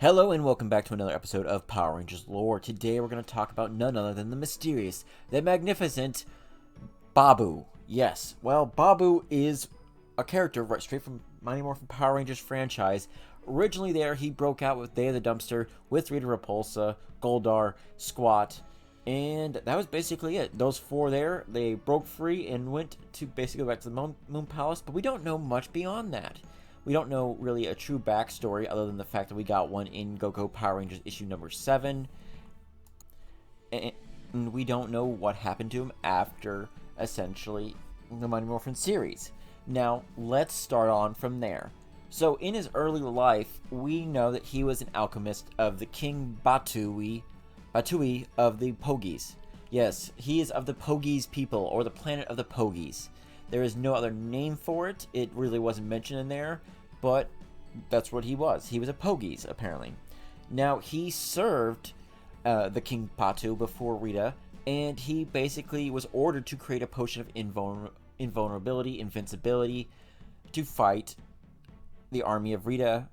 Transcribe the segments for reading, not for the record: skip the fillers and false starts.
Hello and welcome back to another episode of Power Rangers Lore. Today we're going to talk about none other than the mysterious, the magnificent Baboo. Yes, well, Baboo is a character right straight from Mighty Morphin Power Rangers franchise. Originally there, he broke out with Day of the Dumpster, with Rita Repulsa, Goldar, Squat, and that was basically it. Those four there, they broke free and went to basically back to the Moon Palace, but we don't know much beyond that. We don't know really a true backstory other than the fact that we got one in Go-Go Power Rangers issue number 7. And we don't know what happened to him after, essentially, the Mighty Morphin series. Now, let's start on from there. So, in his early life, we know that he was an alchemist of the King Batui of the Pogies. Yes, he is of the Pogies people, or the planet of the Pogies. There is no other name for it. It really wasn't mentioned in there, but that's what he was. He was a Pogies, apparently. Now, he served the King Batu before Rita, and he basically was ordered to create a potion of invulnerability, invincibility, to fight the army of Rita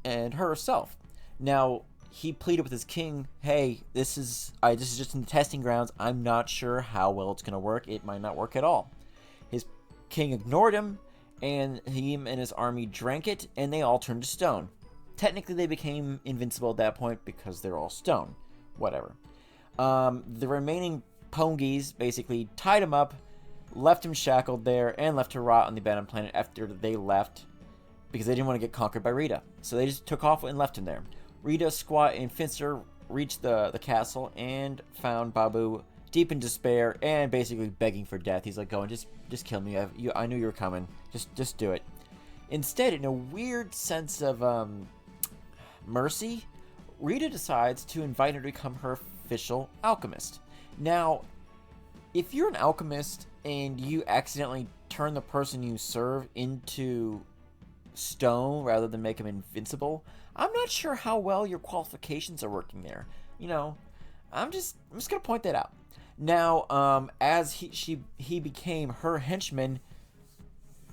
and herself. Now, he pleaded with his king, hey, this is just in the testing grounds. I'm not sure how well it's going to work. It might not work at all. His king ignored him, and him and his army drank it, and they all turned to stone. Technically, they became invincible at that point because they're all stone. Whatever. The remaining Pongies basically tied him up, left him shackled there, and left to rot on the abandoned planet after they left because they didn't want to get conquered by Rita. So they just took off and left him there. Rita, Squat, and Finster reached the castle and found Baboo deep in despair and basically begging for death. He's like, going, just kill me. I knew you were coming. Just do it. Instead, in a weird sense of mercy, Rita decides to invite her to become her official alchemist. Now, if you're an alchemist and you accidentally turn the person you serve into stone rather than make him invincible, I'm not sure how well your qualifications are working there. You know, I'm just gonna point that out. Now, as he became her henchman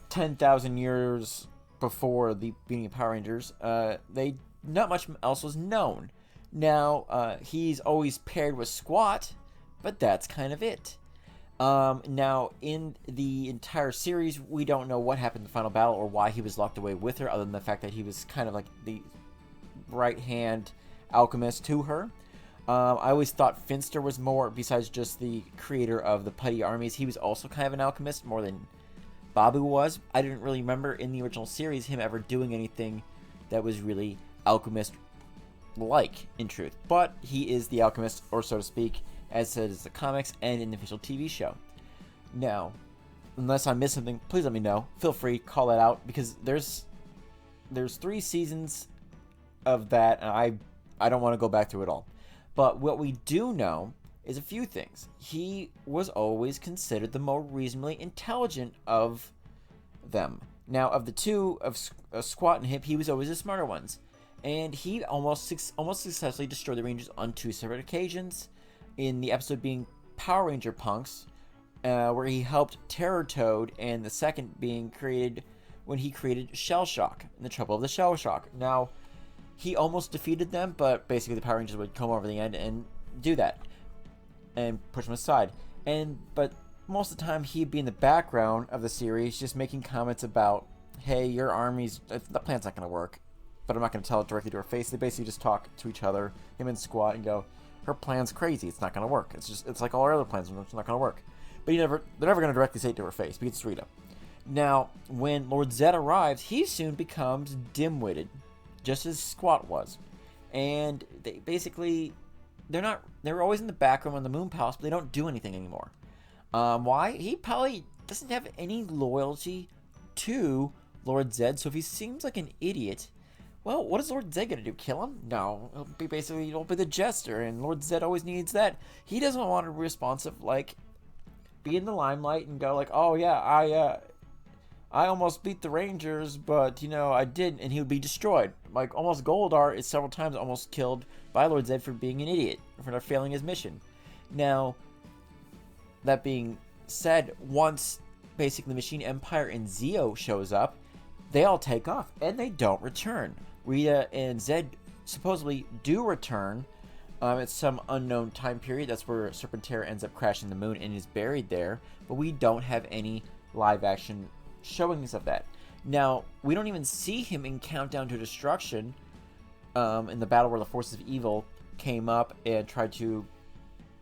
10,000 years before the beginning of Power Rangers, not much else was known. Now, he's always paired with Squat, but that's kind of it. Now, in the entire series, we don't know what happened in the final battle or why he was locked away with her, other than the fact that he was kind of like the right-hand alchemist to her. I always thought Finster was more, besides just the creator of the Putty armies, he was also kind of an alchemist more than Baboo was. I didn't really remember in the original series him ever doing anything that was really alchemist-like, in truth. But he is the alchemist, or so to speak, as says the comics and in the official TV show. Now, unless I missed something, please let me know. Feel free, call that out, because there's 3 seasons of that, and I don't want to go back through it all. But what we do know is a few things. He was always considered the more reasonably intelligent of them. Now, of the two, of Squat and Hip, he was always the smarter ones. And he almost successfully destroyed the Rangers on 2 separate occasions. In the episode being Power Ranger Punks, where he helped Terror Toad, and the second being created when he created Shell Shock, in the Trouble of the Shell Shock. Now, he almost defeated them, but basically the Power Rangers would come over the end and do that and push them aside. But most of the time he'd be in the background of the series, just making comments about, hey, your army's, the plan's not going to work. But I'm not going to tell it directly to her face. They basically just talk to each other, him and Squat, and go, her plan's crazy. It's not going to work. It's like all our other plans. It's not going to work. But they're never going to directly say it to her face because it's Rita. Now, when Lord Zed arrives, he soon becomes dim-witted, just as Squat was. And they basically, they're always in the background on the Moon Palace, but they don't do anything anymore. Why? He probably doesn't have any loyalty to Lord Zed, so if he seems like an idiot, well, what is Lord Zed gonna do? Kill him? No. He'll be the jester, and Lord Zed always needs that. He doesn't want to be responsive, like, be in the limelight and go like, oh yeah, I almost beat the Rangers, but, I didn't, and he would be destroyed. Like, almost Goldar is several times almost killed by Lord Zed for being an idiot, for not failing his mission. Now, that being said, once basically Machine Empire and Zeo shows up, they all take off, and they don't return. Rita and Zed supposedly do return. It's some unknown time period. That's where Serpentera ends up crashing the moon and is buried there. But we don't have any live action showings of that. Now, we don't even see him in Countdown to Destruction, in the battle where the forces of evil came up and tried to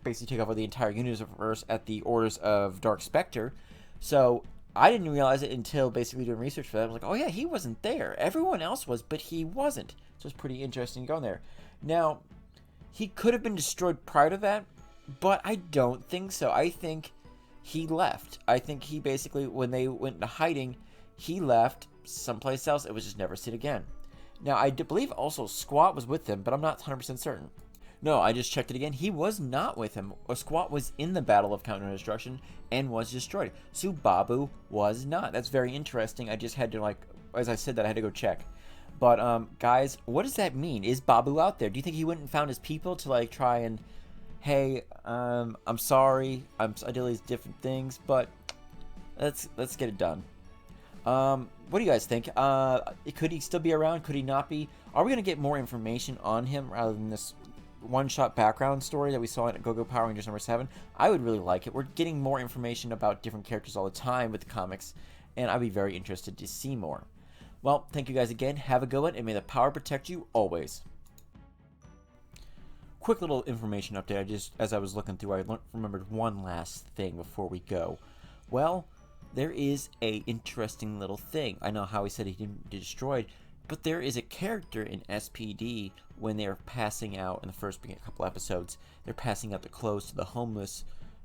basically take over the entire universe at the orders of Dark Spectre. So I didn't realize it until basically doing research for that. I was like, oh yeah, he wasn't there. Everyone else was, but he wasn't. So it's pretty interesting going there. Now, he could have been destroyed prior to that, but I don't think so. I think he left. I think he basically, when they went into hiding, he left someplace else. It was just never seen again. Now, I believe also Squat was with him, but I'm not 100% certain. No, I just checked it again. He was not with him. Squat was in the Battle of Countdown to Destruction and was destroyed. So Baboo was not. That's very interesting. I just had to, like, as I said that, I had to go check. But, guys, what does that mean? Is Baboo out there? Do you think he went and found his people to, like, try and, hey, I'm sorry, I did all these different things, but let's get it done. What do you guys think? Could he still be around? Could he not be? Are we going to get more information on him rather than this one-shot background story that we saw in Go-Go Power Rangers number 7? I would really like it. We're getting more information about different characters all the time with the comics, and I'd be very interested to see more. Well, thank you guys again. Have a good one, and may the power protect you always. Quick little information update. As I was looking through, I remembered one last thing before we go. Well, there is a interesting little thing. I know how he said he didn't get destroyed, but there is a character in SPD when they're passing out in the first couple episodes. They're passing out the clothes to the homeless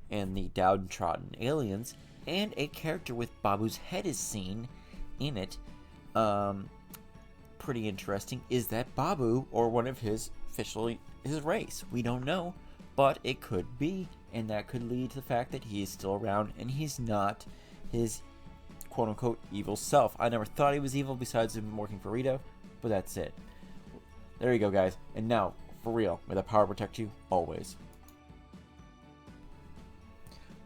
and the downtrodden aliens, and a character with Baboo's head is seen in it. Pretty interesting. Is that Baboo or one of his race? We don't know, but it could be, and that could lead to the fact that he is still around and he's not his quote-unquote evil self. I never thought he was evil besides him working for Rito, but that's it. There you go, guys. And now, for real, may the power protect you always.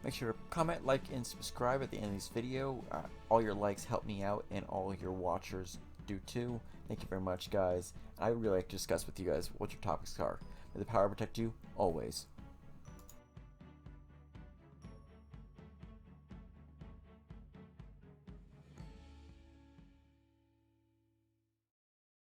Make sure to comment, like, and subscribe at the end of this video. All your likes help me out, and all your watchers do too. Thank you very much, guys. I would really like to discuss with you guys what your topics are. May the power protect you always.